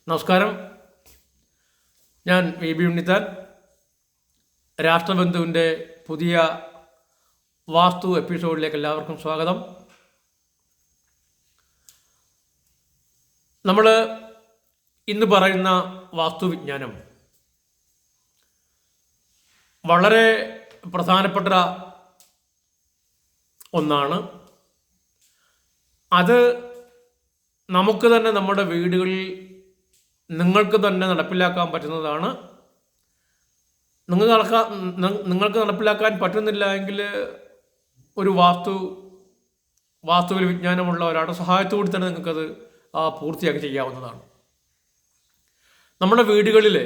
നമസ്കാരം. ഞാൻ V B Unnithan. രാഷ്ട്രബന്ധുവിൻ്റെ പുതിയ വാസ്തു എപ്പിസോഡിലേക്ക് എല്ലാവർക്കും സ്വാഗതം. നമ്മൾ ഇന്ന് പറയുന്ന വാസ്തുവിജ്ഞാനം വളരെ പ്രധാനപ്പെട്ട ഒന്നാണ്. അത് നമുക്ക് തന്നെ നമ്മുടെ വീടുകളിൽ നിങ്ങൾക്ക് തന്നെ നടപ്പിലാക്കാൻ പറ്റുന്നതാണ്. നിങ്ങൾക്ക് നടപ്പിലാക്കാൻ പറ്റുന്നില്ല എങ്കിൽ ഒരു വാസ്തുവിൽ വിജ്ഞാനമുള്ള ഒരാളുടെ സഹായത്തോടെ തന്നെ നിങ്ങൾക്കത് പൂർത്തിയാക്കി ചെയ്യാവുന്നതാണ്. നമ്മുടെ വീടുകളിൽ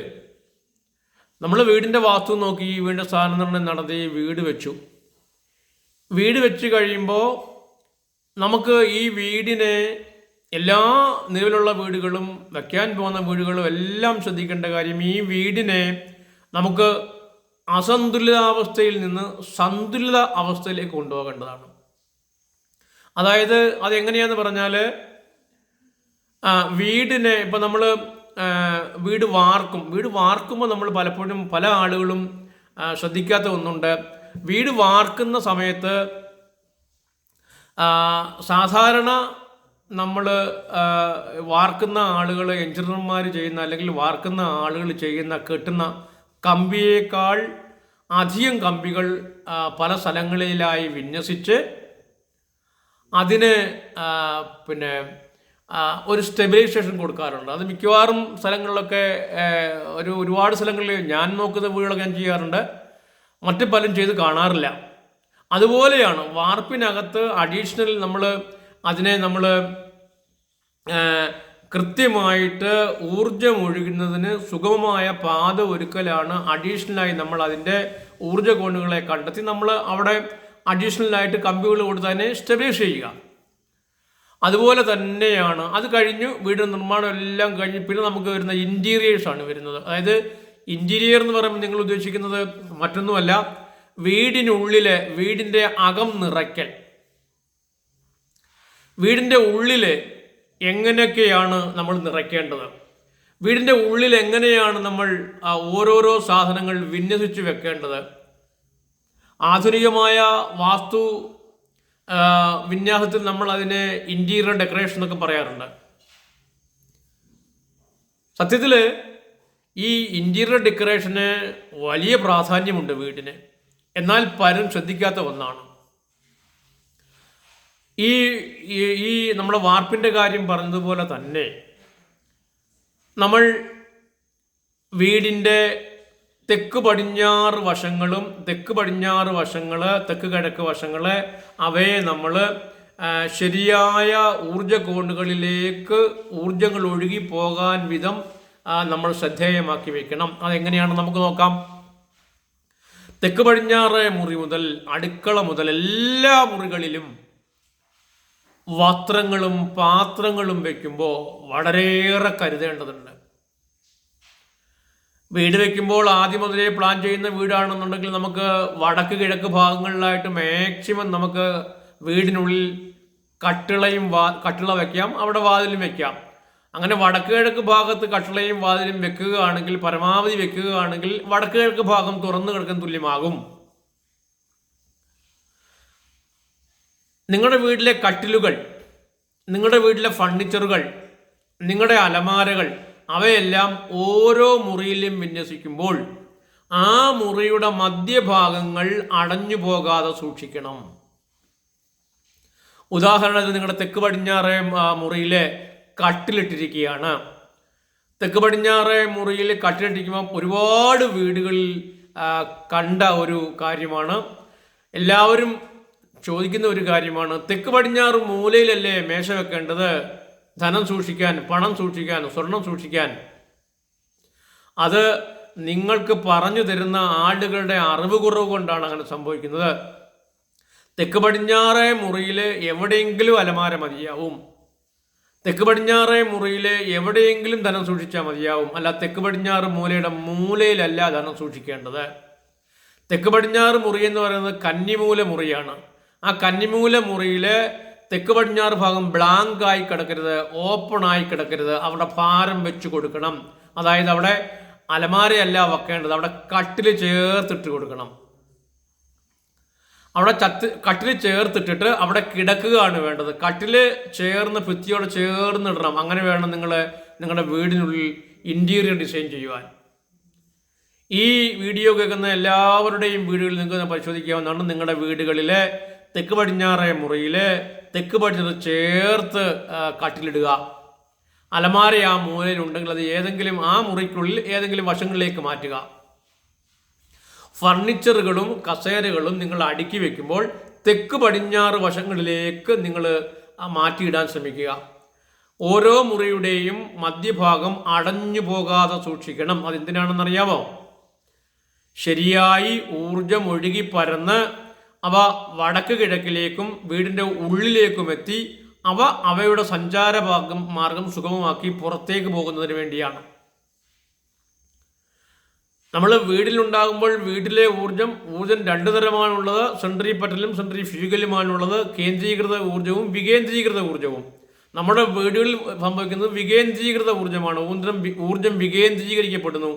നമ്മൾ വീടിൻ്റെ വാസ്തു നോക്കി വീടിൻ്റെ സ്ഥാനനിർണ്ണയം നടത്തി വീട് വെച്ച് കഴിയുമ്പോൾ നമുക്ക് ഈ വീടിനെ എല്ലാ നിലവിലുള്ള വീടുകളും വയ്ക്കാൻ പോകുന്ന വീടുകളും എല്ലാം ശ്രദ്ധിക്കേണ്ട കാര്യം, ഈ വീടിനെ നമുക്ക് അസന്തുലിതാവസ്ഥയിൽ നിന്ന് സന്തുലിത അവസ്ഥയിലേക്ക് കൊണ്ടുപോകേണ്ടതാണ്. അതായത് അതെങ്ങനെയാന്ന് പറഞ്ഞാൽ, വീടിനെ ഇപ്പം നമ്മൾ വീട് വാർക്കുമ്പോൾ നമ്മൾ പലപ്പോഴും പല ആളുകളും ശ്രദ്ധിക്കാത്ത ഒന്നുണ്ട്. വീട് വാർക്കുന്ന സമയത്ത് സാധാരണ നമ്മൾ വാർക്കുന്ന ആളുകൾ, എഞ്ചിനീയർമാർ ചെയ്യുന്ന അല്ലെങ്കിൽ വാർക്കുന്ന ആളുകൾ കെട്ടുന്ന കമ്പിയേക്കാൾ അധികം കമ്പികൾ പല സ്ഥലങ്ങളിലായി വിന്യസിച്ച് അതിന് ഒരു സ്റ്റെബിലൈസേഷൻ കൊടുക്കാറുണ്ട്. അത് മിക്കവാറും സ്ഥലങ്ങളിലൊക്കെ ഒരുപാട് സ്ഥലങ്ങളിൽ ഞാൻ നോക്കുന്ന വീടുകളൊക്കെ ഞാൻ ചെയ്യാറുണ്ട്, മറ്റു പലരും ചെയ്ത് കാണാറില്ല. അതുപോലെയാണ് വാർപ്പിനകത്ത് അഡീഷണൽ നമ്മൾ കൃത്യമായിട്ട് ഊർജം ഒഴുകുന്നതിന് സുഗമമായ പാത ഒരുക്കലാണ്. അഡീഷണലായി നമ്മൾ അതിൻ്റെ ഊർജ കോണുകളെ കണ്ടെത്തി നമ്മൾ അവിടെ അഡീഷണലായിട്ട് കമ്പികൾ കൊടുത്ത് അതിനെ സ്റ്റെബിലൈസ് ചെയ്യുക. അതുപോലെ തന്നെയാണ് അത് കഴിഞ്ഞു വീട് നിർമ്മാണം എല്ലാം കഴിഞ്ഞ് പിന്നെ നമുക്ക് വരുന്ന ഇൻറ്റീരിയേഴ്സാണ് വരുന്നത്. അതായത് ഇൻറ്റീരിയർ എന്ന് പറയുമ്പോൾ നിങ്ങൾ ഉദ്ദേശിക്കുന്നത് മറ്റൊന്നുമല്ല, വീടിൻ്റെ അകം നിറയ്ക്കൽ. വീടിൻ്റെ ഉള്ളിൽ എങ്ങനെയൊക്കെയാണ് നമ്മൾ നിറയ്ക്കേണ്ടത്, വീടിൻ്റെ ഉള്ളിൽ എങ്ങനെയാണ് നമ്മൾ ഓരോരോ സാധനങ്ങൾ വിന്യസിച്ച് വെക്കേണ്ടത്. ആധുനികമായ വാസ്തു വിന്യാസത്തിൽ നമ്മൾ അതിനെ ഇൻറ്റീരിയർ ഡെക്കറേഷൻ എന്നൊക്കെ പറയാറുണ്ട്. സത്യത്തിൽ ഈ ഇൻറ്റീരിയർ ഡെക്കറേഷന് വലിയ പ്രാധാന്യമുണ്ട് വീടിന്, എന്നാൽ പലരും ശ്രദ്ധിക്കാത്ത ഒന്നാണ്. ഈ നമ്മുടെ വാർപ്പിൻ്റെ കാര്യം പറഞ്ഞതുപോലെ തന്നെ നമ്മൾ വീടിൻ്റെ തെക്ക് പടിഞ്ഞാറ് വശങ്ങൾ തെക്ക് കിഴക്ക് വശങ്ങൾ അവയെ നമ്മൾ ശരിയായ ഊർജ കോണുകളിലേക്ക് ഊർജങ്ങൾ ഒഴുകി പോകാൻ വിധം നമ്മൾ ശ്രദ്ധേയമാക്കി വെക്കണം. അതെങ്ങനെയാണെന്ന് നമുക്ക് നോക്കാം. തെക്ക് പടിഞ്ഞാറ് മുറി മുതൽ അടുക്കള മുതൽ എല്ലാ മുറികളിലും വസ്ത്രങ്ങളും പാത്രങ്ങളും വയ്ക്കുമ്പോൾ വളരെയേറെ കരുതേണ്ടതുണ്ട്. വീട് വയ്ക്കുമ്പോൾ ആദ്യം മുതലേ പ്ലാൻ ചെയ്യുന്ന വീടാണെന്നുണ്ടെങ്കിൽ നമുക്ക് വടക്ക് കിഴക്ക് ഭാഗങ്ങളിലായിട്ട് മാക്സിമം നമുക്ക് വീടിനുള്ളിൽ കട്ടിള വയ്ക്കാം, അവിടെ വാതിലും വയ്ക്കാം. അങ്ങനെ വടക്ക് കിഴക്ക് ഭാഗത്ത് കട്ടിളയും വാതിലും പരമാവധി വെക്കുകയാണെങ്കിൽ വടക്ക് കിഴക്ക് ഭാഗം തുറന്നു കിടക്കാൻ തുല്യമാകും. നിങ്ങളുടെ വീട്ടിലെ കട്ടിലുകൾ, നിങ്ങളുടെ വീട്ടിലെ ഫർണിച്ചറുകൾ, നിങ്ങളുടെ അലമാരകൾ അവയെല്ലാം ഓരോ മുറിയിലും വിന്യസിക്കുമ്പോൾ ആ മുറിയുടെ മധ്യഭാഗങ്ങൾ അടഞ്ഞു പോകാതെ സൂക്ഷിക്കണം. ഉദാഹരണത്തിന് നിങ്ങളുടെ തെക്ക് പടിഞ്ഞാറേ മുറിയിലെ കട്ടിലിട്ടിരിക്കുകയാണ്. തെക്ക് പടിഞ്ഞാറേ മുറിയിൽ കട്ടിലിട്ടിരിക്കുമ്പോൾ ഒരുപാട് വീടുകളിൽ കണ്ട ഒരു കാര്യമാണ്, എല്ലാവരും ചോദിക്കുന്ന ഒരു കാര്യമാണ്. തെക്ക് പടിഞ്ഞാറ് മൂലയിലല്ലേ മേശ വെക്കേണ്ടത്, ധനം സൂക്ഷിക്കാൻ, പണം സൂക്ഷിക്കാൻ, സ്വർണം സൂക്ഷിക്കാൻ? അത് നിങ്ങൾക്ക് പറഞ്ഞു തരുന്ന ആളുകളുടെ അറിവ് കുറവ് കൊണ്ടാണ് അങ്ങനെ സംഭവിക്കുന്നത്. തെക്ക് പടിഞ്ഞാറേ മുറിയിൽ എവിടെയെങ്കിലും അലമാര മതിയാവും, തെക്ക് പടിഞ്ഞാറേ മുറിയിൽ എവിടെയെങ്കിലും ധനം സൂക്ഷിച്ചാൽ മതിയാവും. അല്ല, തെക്ക് പടിഞ്ഞാറ് മൂലയിലല്ല ധനം സൂക്ഷിക്കേണ്ടത്. തെക്ക് പടിഞ്ഞാറ് മുറി എന്ന് പറയുന്നത് കന്നിമൂല മുറിയാണ്. ആ കന്നിമൂല മുറിയിൽ തെക്ക് പടിഞ്ഞാറ് ഭാഗം ബ്ലാങ്ക് ആയി കിടക്കരുത്, ഓപ്പൺ ആയി കിടക്കരുത്. അവിടെ ഭാരം വെച്ച് കൊടുക്കണം. അതായത് അവിടെ അലമാരയല്ല വെക്കേണ്ടത്, അവിടെ കട്ടിൽ ചേർത്തിട്ട് കൊടുക്കണം. അവിടെ കട്ടിൽ ചേർത്തിട്ടിട്ട് അവിടെ കിടക്കുകയാണ് വേണ്ടത്. കട്ടിൽ ചേർന്ന് ഭിത്തിയോട് ചേർന്നിടണം. അങ്ങനെ വേണം നിങ്ങളുടെ വീടിനുള്ളിൽ ഇന്റീരിയർ ഡിസൈൻ ചെയ്യുവാൻ. ഈ വീഡിയോ കേൾക്കുന്ന എല്ലാവരുടെയും വീടുകളിൽ നിങ്ങൾക്ക് പരിശോധിക്കാവുന്നതാണ്. നിങ്ങളുടെ വീടുകളിലെ തെക്ക് പടിഞ്ഞാറേ മുറിയിലെ തെക്ക് പടിഞ്ഞാറ് ചേർത്ത് കട്ടിലിടുക. അലമാര ആ മൂലയിൽ ഉണ്ടെങ്കിൽ അത് ഏതെങ്കിലും ആ മുറിക്കുള്ളിൽ ഏതെങ്കിലും വശങ്ങളിലേക്ക് മാറ്റുക. ഫർണിച്ചറുകളും കസേരകളും നിങ്ങൾ അടുക്കി വെക്കുമ്പോൾ തെക്ക് പടിഞ്ഞാറ് വശങ്ങളിലേക്ക് നിങ്ങൾ മാറ്റിയിടാൻ ശ്രമിക്കുക. ഓരോ മുറിയുടെയും മധ്യഭാഗം അടഞ്ഞു പോകാതെ സൂക്ഷിക്കണം. അതെന്തിനാണെന്നറിയാമോ? ശരിയായി ഊർജം ഒഴുകി പരന്ന് അവ വടക്ക് കിഴക്കിലേക്കും വീടിൻ്റെ ഉള്ളിലേക്കും എത്തി അവയുടെ സഞ്ചാര മാർഗം സുഗമമാക്കി പുറത്തേക്ക് പോകുന്നതിന് വേണ്ടിയാണ്. നമ്മൾ വീട്ടിലുണ്ടാകുമ്പോൾ വീട്ടിലെ ഊർജം രണ്ട് തരമാണുള്ളത്. സെൻട്രിപെറ്റലും സെൻട്രിഫ്യൂഗലുമാണുള്ളത്. കേന്ദ്രീകൃത ഊർജവും വികേന്ദ്രീകൃത ഊർജവും. നമ്മുടെ വീടുകളിൽ സംഭവിക്കുന്നത് വികേന്ദ്രീകൃത ഊർജമാണ്. ഊർജം വികേന്ദ്രീകരിക്കപ്പെടുന്നു,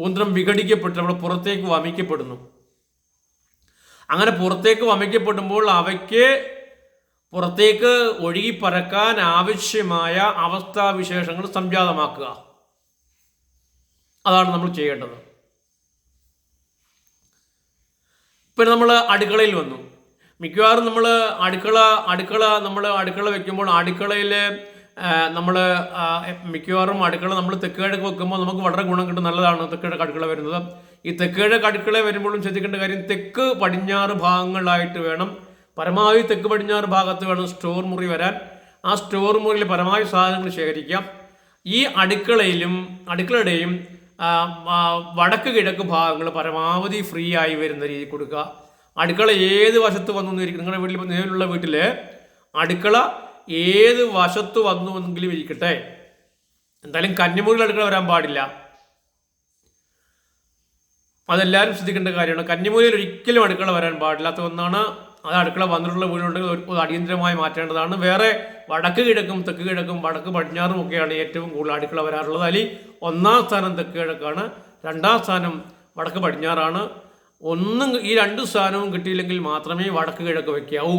ഊർജം വിഘടിക്കപ്പെട്ട് അവിടെ പുറത്തേക്ക് വമിക്കപ്പെടുന്നു. അങ്ങനെ പുറത്തേക്ക് വമിക്കപ്പെടുമ്പോൾ അവയ്ക്ക് പുറത്തേക്ക് ഒഴുകി പറക്കാൻ ആവശ്യമായ അവസ്ഥാവിശേഷങ്ങൾ സംജാതമാക്കുക. അതാണ് നമ്മൾ ചെയ്യേണ്ടത്. ഇപ്പം നമ്മൾ അടുക്കളയിൽ വന്നു. മിക്കവാറും നമ്മൾ അടുക്കള വെക്കുമ്പോൾ അടുക്കളയിൽ നമ്മൾ മിക്കവാറും അടുക്കള നമ്മൾ തെക്കുകിഴക്ക് വെക്കുമ്പോൾ നമുക്ക് വളരെ ഗുണം കിട്ടും. നല്ലതാണ് തെക്കുകിഴക്ക് അടുക്കള വരുന്നത്. ഈ തെക്കുകിഴക്ക് അടുക്കള വരുമ്പോഴും ശ്രദ്ധിക്കേണ്ട കാര്യം തെക്ക് പടിഞ്ഞാറ് ഭാഗങ്ങളിലായിട്ട് വേണം, പരമാവധി തെക്ക് പടിഞ്ഞാറ് ഭാഗത്ത് വേണം സ്റ്റോർ മുറി വരാൻ. ആ സ്റ്റോർ മുറിയിൽ പരമാവധി സാധനങ്ങൾ ശേഖരിക്കാം. ഈ അടുക്കളയുടെയും വടക്ക് കിഴക്ക് ഭാഗങ്ങൾ പരമാവധി ഫ്രീ ആയി വരുന്ന രീതിയിൽ കൊടുക്കുക. അടുക്കള ഏത് വശത്ത് വന്നു ഇരിക്കും. നിങ്ങളുടെ വീട്ടിൽ നിലവിലുള്ള വീട്ടിൽ അടുക്കള ഏത് വശത്ത് വന്നു എന്നെങ്കിലും ഇരിക്കട്ടെ. എന്തായാലും കന്നിമുറിയിൽ അടുക്കള വരാൻ പാടില്ല. അതെല്ലാവരും ശ്രദ്ധിക്കേണ്ട കാര്യമാണ്. കന്നിമൂലയിൽ ഒരിക്കലും അടുക്കള വരാൻ പാടില്ലാത്ത ഒന്നാണ്. അത് അടുക്കള വന്നിട്ടുള്ള വീടുണ്ടെങ്കിൽ അടിയന്തരമായി മാറ്റേണ്ടതാണ്. വേറെ വടക്ക് കിഴക്കും തെക്ക് കിഴക്കും വടക്ക് പടിഞ്ഞാറും ഒക്കെയാണ് ഏറ്റവും കൂടുതൽ അടുക്കള വരാറുള്ളത്. അതിൽ 1-ാം സ്ഥാനം തെക്ക് കിഴക്കാണ്, 2-ാം സ്ഥാനം വടക്ക് പടിഞ്ഞാറാണ്. ഈ 2 സ്ഥാനവും കിട്ടിയില്ലെങ്കിൽ മാത്രമേ വടക്ക് കിഴക്ക് വയ്ക്കാവൂ.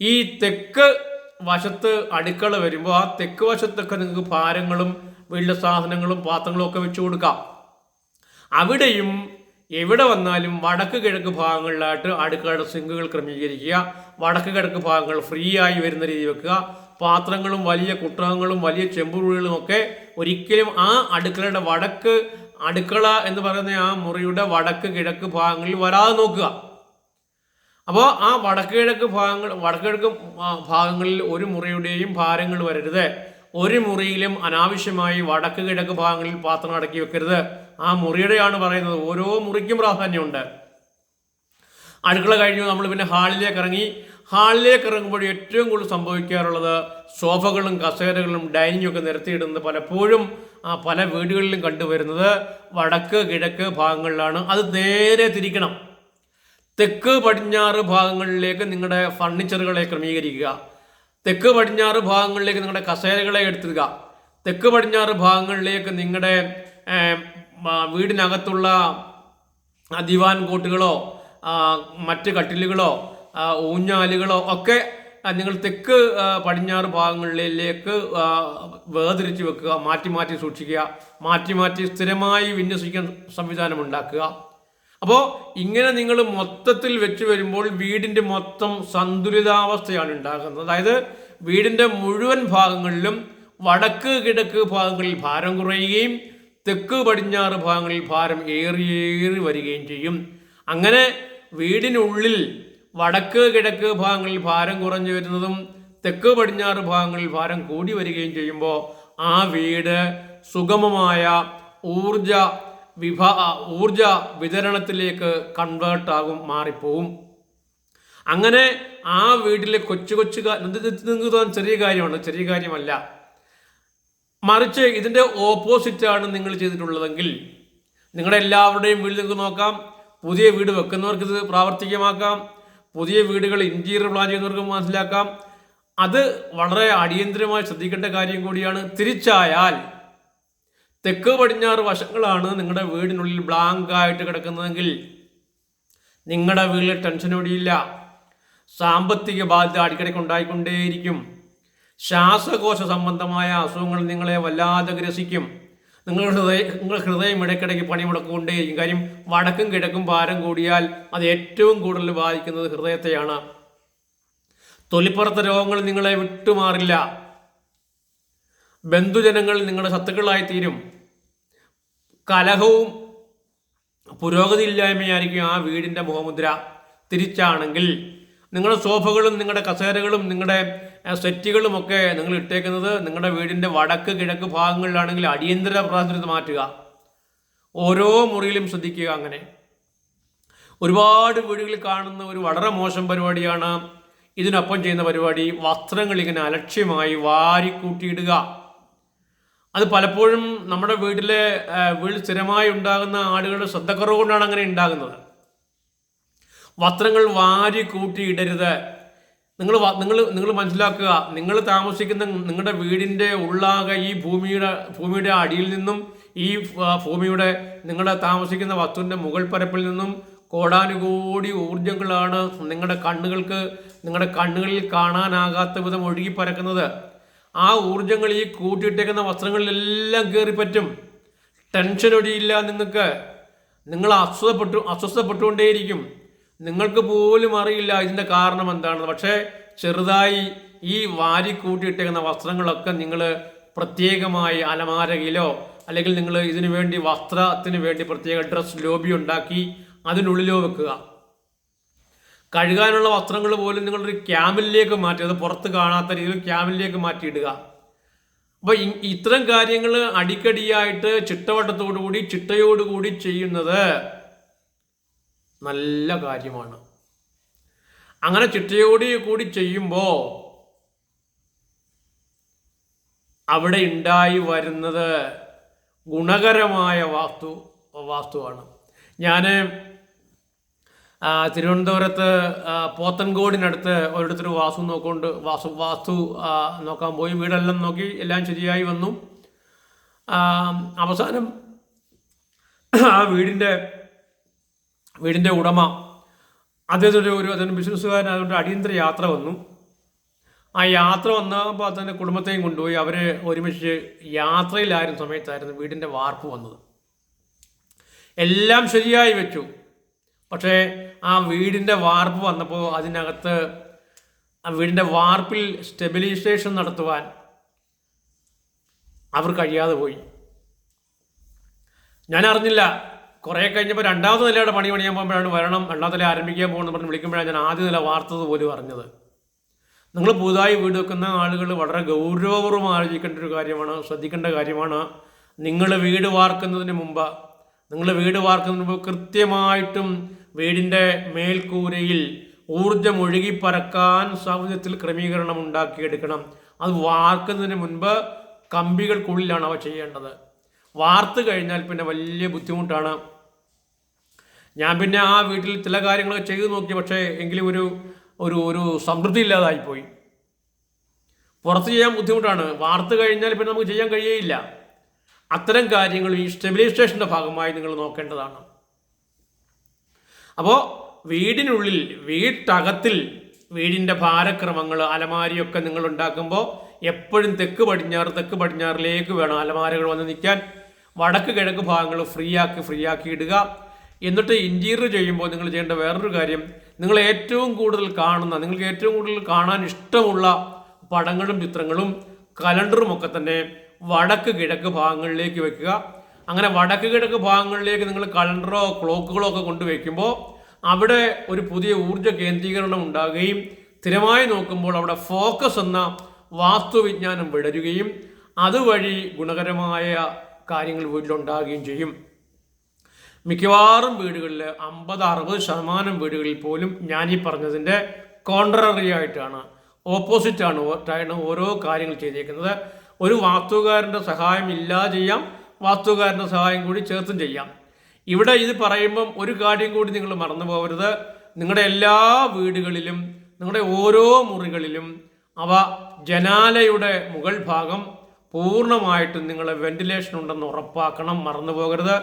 ഈ തെക്ക് വശത്ത് അടുക്കള വരുമ്പോൾ ആ തെക്ക് വശത്തൊക്കെ നിങ്ങൾക്ക് ഭാരങ്ങളും വീട്ടിലെ സാധനങ്ങളും പാത്രങ്ങളും ഒക്കെ വെച്ച് കൊടുക്കാം. അവിടെയും എവിടെ വന്നാലും വടക്ക് കിഴക്ക് ഭാഗങ്ങളിലായിട്ട് അടുക്കളയുടെ സിങ്കുകൾ ക്രമീകരിക്കുക. വടക്ക് കിഴക്ക് ഭാഗങ്ങൾ ഫ്രീ ആയി വരുന്ന രീതി വെക്കുക. പാത്രങ്ങളും വലിയ കുട്ടകങ്ങളും വലിയ ചെമ്പുരുളികളും ഒക്കെ ഒരിക്കലും ആ അടുക്കളയുടെ അടുക്കള എന്ന് പറയുന്ന ആ മുറിയുടെ വടക്ക് കിഴക്ക് ഭാഗങ്ങളിൽ വരാതെ നോക്കുക. അപ്പോൾ ആ വടക്ക് കിഴക്ക് ഭാഗങ്ങളിൽ ഒരു മുറിയുടെയും ഭാരങ്ങൾ വരരുത്. ഒരു മുറിയിലും അനാവശ്യമായി വടക്ക് കിഴക്ക് ഭാഗങ്ങളിൽ പാത്രം അടക്കി വെക്കരുത്. ആ മുറിയുടെയാണ് പറയുന്നത്. ഓരോ മുറിക്കും പ്രാധാന്യമുണ്ട്. അടുക്കള കഴിഞ്ഞു നമ്മൾ പിന്നെ ഹാളിലേക്ക് ഇറങ്ങുമ്പോൾ ഏറ്റവും കൂടുതൽ സംഭവിക്കാറുള്ളത് സോഫകളും കസേരകളും ഡൈനിങ്ങും ഒക്കെ നിരത്തിയിടുന്നത് പലപ്പോഴും പല വീടുകളിലും കണ്ടുവരുന്നത് വടക്ക് കിഴക്ക് ഭാഗങ്ങളിലാണ്. അത് നേരെ തിരിക്കണം. തെക്ക് പടിഞ്ഞാറ് ഭാഗങ്ങളിലേക്ക് നിങ്ങളുടെ ഫർണിച്ചറുകളെ ക്രമീകരിക്കുക. തെക്ക് പടിഞ്ഞാറ് ഭാഗങ്ങളിലേക്ക് നിങ്ങളുടെ കസേരകളെ എടുത്തുക. തെക്ക് പടിഞ്ഞാറ് ഭാഗങ്ങളിലേക്ക് നിങ്ങളുടെ വീടിനകത്തുള്ള ദിവാൻ കോട്ടുകളോ മറ്റ് കട്ടിലുകളോ ഊഞ്ഞാലുകളോ ഒക്കെ നിങ്ങൾ തെക്ക് പടിഞ്ഞാറ് ഭാഗങ്ങളിലേക്ക് വേർതിരിച്ച് വെക്കുക. മാറ്റി സൂക്ഷിക്കുക. മാറ്റി സ്ഥിരമായി വിന്യസിക്കാൻ സംവിധാനം ഉണ്ടാക്കുക. അപ്പോൾ ഇങ്ങനെ നിങ്ങൾ മൊത്തത്തിൽ വെച്ച് വരുമ്പോൾ വീടിൻ്റെ മൊത്തം സന്തുലിതാവസ്ഥയാണ് ഉണ്ടാകുന്നത്. അതായത് വീടിൻ്റെ മുഴുവൻ ഭാഗങ്ങളിലും വടക്ക് കിഴക്ക് ഭാഗങ്ങളിൽ ഭാരം കുറയുകയും തെക്ക് പടിഞ്ഞാറ് ഭാഗങ്ങളിൽ ഭാരം ഏറി വരികയും ചെയ്യും. അങ്ങനെ വീടിനുള്ളിൽ വടക്ക് കിഴക്ക് ഭാഗങ്ങളിൽ ഭാരം കുറഞ്ഞു വരുന്നതും തെക്ക് പടിഞ്ഞാറ് ഭാഗങ്ങളിൽ ഭാരം കൂടി വരികയും ചെയ്യുമ്പോൾ ആ വീട് സുഗമമായ ഊർജ വിതരണത്തിലേക്ക് മാറിപ്പോവും. അങ്ങനെ ആ വീട്ടിലെ കൊച്ചു നിങ്ങൾക്ക് തോന്നുന്ന ചെറിയ കാര്യമല്ല. മറിച്ച് ഇതിൻ്റെ ഓപ്പോസിറ്റാണ് നിങ്ങൾ ചെയ്തിട്ടുള്ളതെങ്കിൽ നിങ്ങളുടെ എല്ലാവരുടെയും വീട്ടിൽ നിങ്ങൾക്ക് നോക്കാം. പുതിയ വീട് വെക്കുന്നവർക്ക് ഇത് പ്രാവർത്തികമാക്കാം. പുതിയ വീടുകൾ ഇന്റീരിയർ പ്ലാൻ ചെയ്യുന്നവർക്ക് മനസ്സിലാക്കാം. അത് വളരെ അടിയന്തരമായി ശ്രദ്ധിക്കേണ്ട കാര്യം കൂടിയാണ്. തിരിച്ചായാൽ തെക്ക് പടിഞ്ഞാറ് വശങ്ങളാണ് നിങ്ങളുടെ വീടിനുള്ളിൽ ബ്ലാങ്ക് ആയിട്ട് കിടക്കുന്നതെങ്കിൽ നിങ്ങളുടെ വീട്ടിൽ ടെൻഷനോടിയില്ല. സാമ്പത്തിക ബാധ്യത അടിക്കടിക്ക് ഉണ്ടായിക്കൊണ്ടേയിരിക്കും. ശ്വാസകോശ സംബന്ധമായ അസുഖങ്ങൾ നിങ്ങളെ വല്ലാതെ ഗ്രസിക്കും. നിങ്ങളുടെ ഹൃദയം ഇടയ്ക്കിടയ്ക്ക് പണിമുടക്കൊണ്ടേയിരിക്കും. കാര്യം വടക്കും കിഴക്കും ഭാരം കൂടിയാൽ അത് ഏറ്റവും കൂടുതൽ ബാധിക്കുന്നത് ഹൃദയത്തെയാണ്. തൊലിപ്പുറത്തെ രോഗങ്ങൾ നിങ്ങളെ വിട്ടുമാറില്ല. ബന്ധുജനങ്ങൾ നിങ്ങളുടെ ശത്രുക്കളായി തീരും. കലഹവും പുരോഗതിയില്ലായ്മയായിരിക്കും ആ വീടിൻ്റെ മുഖമുദ്ര. തിരിച്ചാണെങ്കിൽ നിങ്ങളുടെ സോഫകളും നിങ്ങളുടെ കസേരകളും നിങ്ങളുടെ സെറ്റുകളും ഒക്കെ നിങ്ങൾ ഇട്ടേക്കുന്നത് നിങ്ങളുടെ വീടിൻ്റെ വടക്ക് കിഴക്ക് ഭാഗങ്ങളിലാണെങ്കിൽ അടിയന്തര പ്രാധാന്യത മാറ്റുക. ഓരോ മുറിയിലും ശ്രദ്ധിക്കുക. അങ്ങനെ ഒരുപാട് വീടുകളിൽ കാണുന്ന ഒരു വളരെ മോശം പരിപാടിയാണ് ഇതിനൊപ്പം ചെയ്യുന്ന പരിപാടി. വസ്ത്രങ്ങൾ ഇങ്ങനെ അലക്ഷ്യമായി വാരിക്കൂട്ടിയിടുക. അത് പലപ്പോഴും നമ്മുടെ വീട്ടിൽ സ്ഥിരമായി ഉണ്ടാകുന്ന ആളുകളുടെ ശ്രദ്ധക്കുറവ് കൊണ്ടാണ് അങ്ങനെ ഉണ്ടാകുന്നത്. വസ്ത്രങ്ങൾ വാരി കൂട്ടിയിടരുത്. നിങ്ങൾ മനസ്സിലാക്കുക, നിങ്ങൾ താമസിക്കുന്ന നിങ്ങളുടെ വീടിൻ്റെ ഉള്ളാകെ ഈ ഭൂമിയുടെ അടിയിൽ നിന്നും ഈ ഭൂമിയുടെ നിങ്ങളുടെ താമസിക്കുന്ന വസ്തുവിൻ്റെ മുകൾ പരപ്പിൽ നിന്നും കോടാനുകോടി ഊർജങ്ങളാണ് നിങ്ങളുടെ കണ്ണുകളിൽ കാണാനാകാത്ത വിധം ഒഴുകി പരക്കുന്നത്. ആ ഊർജങ്ങൾ ഈ കൂട്ടിയിട്ടേക്കുന്ന വസ്ത്രങ്ങളിലെല്ലാം കയറിപ്പറ്റും. ടെൻഷൻ ഒടിയില്ല. നിങ്ങൾ അസ്വസ്ഥപ്പെട്ടുകൊണ്ടേയിരിക്കും. നിങ്ങൾക്ക് പോലും അറിയില്ല ഇതിൻ്റെ കാരണം എന്താണെന്ന്. പക്ഷേ ചെറുതായി ഈ വാരി കൂട്ടിയിട്ടേക്കുന്ന വസ്ത്രങ്ങളൊക്കെ നിങ്ങൾ പ്രത്യേകമായി അലമാരയിലോ അല്ലെങ്കിൽ നിങ്ങൾ ഇതിനു വേണ്ടി വസ്ത്രത്തിന് വേണ്ടി പ്രത്യേക ഡ്രസ് ലോബി ഉണ്ടാക്കി അതിനുള്ളിലോ വെക്കുക. കഴുകാനുള്ള വസ്ത്രങ്ങൾ പോലും നിങ്ങളൊരു ക്യാമിലേക്ക് മാറ്റി, അത് പുറത്ത് കാണാത്ത രീതിയിൽ ക്യാമിലേക്ക് മാറ്റിയിടുക. അപ്പോൾ ഇത്തരം കാര്യങ്ങൾ അടിക്കടിയായിട്ട് ചിട്ടയോടുകൂടി ചെയ്യുന്നത് നല്ല കാര്യമാണ്. അങ്ങനെ ചിട്ടയോടുകൂടി ചെയ്യുമ്പോൾ അവിടെ ഉണ്ടായി വരുന്നത് ഗുണകരമായ വാസ്തുവാണ്. ഞാൻ തിരുവനന്തപുരത്ത് പോത്തൻകോടിനടുത്ത് ഒരിടത്തൊരു വാസ്തു നോക്കാൻ പോയി. വീടെല്ലാം നോക്കി, എല്ലാം ശരിയായി വന്നു. അവസാനം ആ വീടിൻ്റെ ഉടമ അദ്ദേഹത്തിൻ്റെ ബിസിനസ്സുകാരൻ അതുകൊണ്ട് അടിയന്തര യാത്ര വന്നു. ആ യാത്ര വന്നപ്പോൾ അതിൻ്റെ കുടുംബത്തെയും കൊണ്ടുപോയി. അവർ ഒരുമിച്ച് യാത്രയിലായിരുന്ന സമയത്തായിരുന്നു വീടിൻ്റെ വാർപ്പ് വന്നത്. എല്ലാം ശരിയായി വെച്ചു. പക്ഷേ ആ വീടിൻ്റെ വാർപ്പ് വന്നപ്പോൾ അതിനകത്ത് ആ വീടിൻ്റെ വാർപ്പിൽ സ്റ്റെബിലൈസേഷൻ നടത്തുവാൻ അവർ കഴിയാതെ പോയി. ഞാൻ അറിഞ്ഞില്ല. കുറേ കഴിഞ്ഞപ്പോൾ രണ്ടാമത്തെ നിലയുടെ പണിയാൻ പോകുമ്പോഴാണ് രണ്ടാമത്തെ നില ആരംഭിക്കാൻ പോകുന്നത് പറഞ്ഞ് വിളിക്കുമ്പോഴാണ് ഞാൻ ആദ്യ നില വാർത്തത് പോലും അറിഞ്ഞത്. നിങ്ങൾ പുതുതായി വീട് വെക്കുന്ന ആളുകൾ വളരെ ഗൗരവപൂർവ്വം ആലോചിക്കേണ്ട ഒരു കാര്യമാണ്, ശ്രദ്ധിക്കേണ്ട കാര്യമാണ്. നിങ്ങൾ വീട് വാർക്കുന്നതിന് മുമ്പ് കൃത്യമായിട്ടും വീടിൻ്റെ മേൽക്കൂരയിൽ ഊർജം ഒഴുകിപ്പറക്കാൻ സാഹചര്യത്തിൽ ക്രമീകരണം ഉണ്ടാക്കിയെടുക്കണം. അത് വാർക്കുന്നതിന് മുൻപ് കമ്പികൾക്കുള്ളിലാണ് അവ ചെയ്യേണ്ടത്. വാർത്ത് കഴിഞ്ഞാൽ പിന്നെ വലിയ ബുദ്ധിമുട്ടാണ്. ഞാൻ പിന്നെ ആ വീട്ടിൽ ചില കാര്യങ്ങളൊക്കെ ചെയ്തു നോക്കി. പക്ഷേ എങ്കിലും ഒരു സംതൃപ്തി ഇല്ലാതായിപ്പോയി. പുറത്ത് ചെയ്യാൻ ബുദ്ധിമുട്ടാണ്. വാർത്ത് കഴിഞ്ഞാൽ പിന്നെ നമുക്ക് ചെയ്യാൻ കഴിയുകയില്ല. അത്തരം കാര്യങ്ങൾ ഈ സ്റ്റെബിലൈസേഷൻ്റെ ഭാഗമായി നിങ്ങൾ നോക്കേണ്ടതാണ്. അപ്പോൾ വീടിനുള്ളിൽ, വീട്ടകത്തിൽ വീടിൻ്റെ ഭാരക്രമങ്ങൾ, അലമാരിയൊക്കെ നിങ്ങൾ ഉണ്ടാക്കുമ്പോൾ എപ്പോഴും തെക്ക് പടിഞ്ഞാറിലേക്ക് വേണം അലമാരകൾ വന്ന് നിൽക്കാൻ. വടക്ക് കിഴക്ക് ഭാഗങ്ങൾ ഫ്രീ ആക്കി ഇടുക. എന്നിട്ട് ഇൻറ്റീരിയർ ചെയ്യുമ്പോൾ നിങ്ങൾ ചെയ്യേണ്ട വേറൊരു കാര്യം, നിങ്ങൾക്ക് ഏറ്റവും കൂടുതൽ കാണാൻ ഇഷ്ടമുള്ള പടങ്ങളും ചിത്രങ്ങളും കലണ്ടറും ഒക്കെ തന്നെ വടക്ക് കിഴക്ക് ഭാഗങ്ങളിലേക്ക് വെക്കുക. അങ്ങനെ വടക്ക് കിഴക്ക് ഭാഗങ്ങളിലേക്ക് നിങ്ങൾ കലണ്ടറോ ക്ലോക്കുകളോ ഒക്കെ കൊണ്ടുവയ്ക്കുമ്പോൾ അവിടെ ഒരു പുതിയ ഊർജ്ജ കേന്ദ്രീകരണം ഉണ്ടാകുകയും സ്ഥിരമായി നോക്കുമ്പോൾ അവിടെ ഫോക്കസ് എന്ന വാസ്തുവിജ്ഞാനം വിടരുകയും അതുവഴി ഗുണകരമായ കാര്യങ്ങൾ വീട്ടിലുണ്ടാകുകയും ചെയ്യും. മിക്കവാറും വീടുകളിൽ 50-60% വീടുകളിൽ പോലും ഞാനീ പറഞ്ഞതിൻ്റെ കോൺട്രറി ആയിട്ടാണ്, ഓപ്പോസിറ്റാണ് ഓരോ കാര്യങ്ങൾ ചെയ്തേക്കുന്നത്. ഒരു വാസ്തുകാരൻ്റെ സഹായം ഇല്ലാതെ ചെയ്യാം, വാസ്തുകാരൻ്റെ സഹായം കൂടി ചേർത്തും ചെയ്യാം. ഇവിടെ ഇത് പറയുമ്പം ഒരു കാര്യം കൂടി നിങ്ങൾ മറന്നു പോകരുത്. നിങ്ങളുടെ എല്ലാ വീടുകളിലും, നിങ്ങളുടെ ഓരോ മുറികളിലും അവ ജനാലയുടെ മുകൾ ഭാഗം പൂർണ്ണമായിട്ടും നിങ്ങൾ വെന്റിലേഷൻ ഉണ്ടെന്ന് ഉറപ്പാക്കണം, മറന്നു പോകരുത്.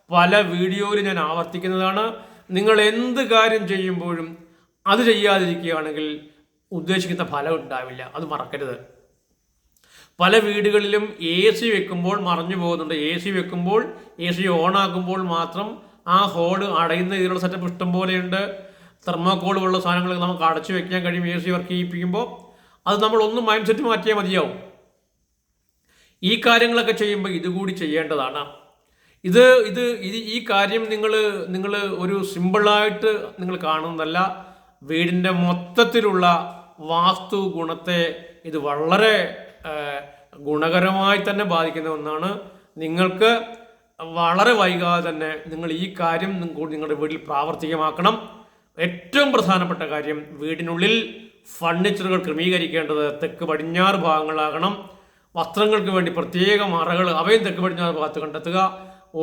പല വീഡിയോയിൽ ഞാൻ ആവർത്തിക്കുന്നതാണ്. നിങ്ങൾ എന്ത് കാര്യം ചെയ്യുമ്പോഴും അത് ചെയ്യാതിരിക്കുകയാണെങ്കിൽ ഉദ്ദേശിക്കുന്ന ഫലം ഉണ്ടാവില്ല, അത് മറക്കരുത്. പല വീടുകളിലും AC വെക്കുമ്പോൾ മറഞ്ഞു പോകുന്നുണ്ട്. AC വെക്കുമ്പോൾ AC ഓണാക്കുമ്പോൾ മാത്രം ആ ഹോള് അടയുന്ന ഇതിലുള്ള സെറ്റപ്പ് ഇഷ്ടം പോലെയുണ്ട്. തെർമോക്കോൾ പോലുള്ള സാധനങ്ങൾ നമുക്ക് അടച്ചു വെക്കാൻ കഴിയും AC വർക്ക് ചെയ്യിപ്പിക്കുമ്പോൾ. അത് നമ്മൾ ഒന്ന് മൈൻഡ് സെറ്റ് മാറ്റിയാൽ മതിയാവും. ഈ കാര്യങ്ങളൊക്കെ ചെയ്യുമ്പോൾ ഇതുകൂടി ചെയ്യേണ്ടതാണ്. ഈ കാര്യം നിങ്ങൾ ഒരു സിമ്പിളായിട്ട് നിങ്ങൾ കാണുന്നതല്ല. വീടിൻ്റെ മൊത്തത്തിലുള്ള വാസ്തു ഗുണത്തെ ഇത് വളരെ ഗുണകരമായി തന്നെ ബാധിക്കുന്ന ഒന്നാണ്. നിങ്ങൾക്ക് വളരെ വൈകാതെ തന്നെ നിങ്ങൾ ഈ കാര്യം കൂടി നിങ്ങളുടെ വീട്ടിൽ പ്രാവർത്തികമാക്കണം. ഏറ്റവും പ്രധാനപ്പെട്ട കാര്യം, വീടിനുള്ളിൽ ഫർണിച്ചറുകൾ ക്രമീകരിക്കേണ്ടത് തെക്ക് പടിഞ്ഞാറ് ഭാഗങ്ങളാകണം. വസ്ത്രങ്ങൾക്ക് വേണ്ടി പ്രത്യേകം അറകൾ അവയും തെക്ക് പടിഞ്ഞാറ് ഭാഗത്ത് കണ്ടെത്തുക.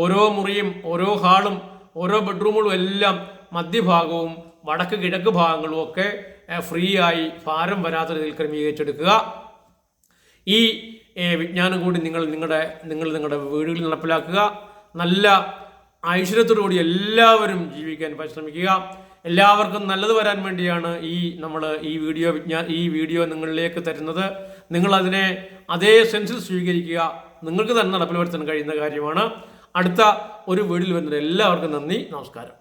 ഓരോ മുറിയും ഓരോ ഹാളും ഓരോ ബെഡ്റൂമുകളും എല്ലാം മധ്യഭാഗവും വടക്ക് കിഴക്ക് ഭാഗങ്ങളും ഒക്കെ ഫ്രീ ആയി ഭാരം വരാത്ത രീതിയിൽ ക്രമീകരിച്ചെടുക്കുക. ഈ വിജ്ഞാനം കൂടി നിങ്ങൾ നിങ്ങളുടെ വീടുകളിൽ നടപ്പിലാക്കുക. നല്ല ഐശ്വര്യത്തോടുകൂടി എല്ലാവരും ജീവിക്കാൻ പരിശ്രമിക്കുക. എല്ലാവർക്കും നല്ലത് വരാൻ വേണ്ടിയാണ് ഈ വീഡിയോ നിങ്ങളിലേക്ക് തരുന്നത്. നിങ്ങളതിനെ അതേ സെൻസിൽ സ്വീകരിക്കുക. നിങ്ങൾക്ക് തന്നെ നടപ്പിൽ വരുത്താൻ കഴിയുന്ന കാര്യമാണ്. അടുത്ത ഒരു വീഡിയോയിൽ വരുന്നത് എല്ലാവർക്കും നന്ദി, നമസ്കാരം.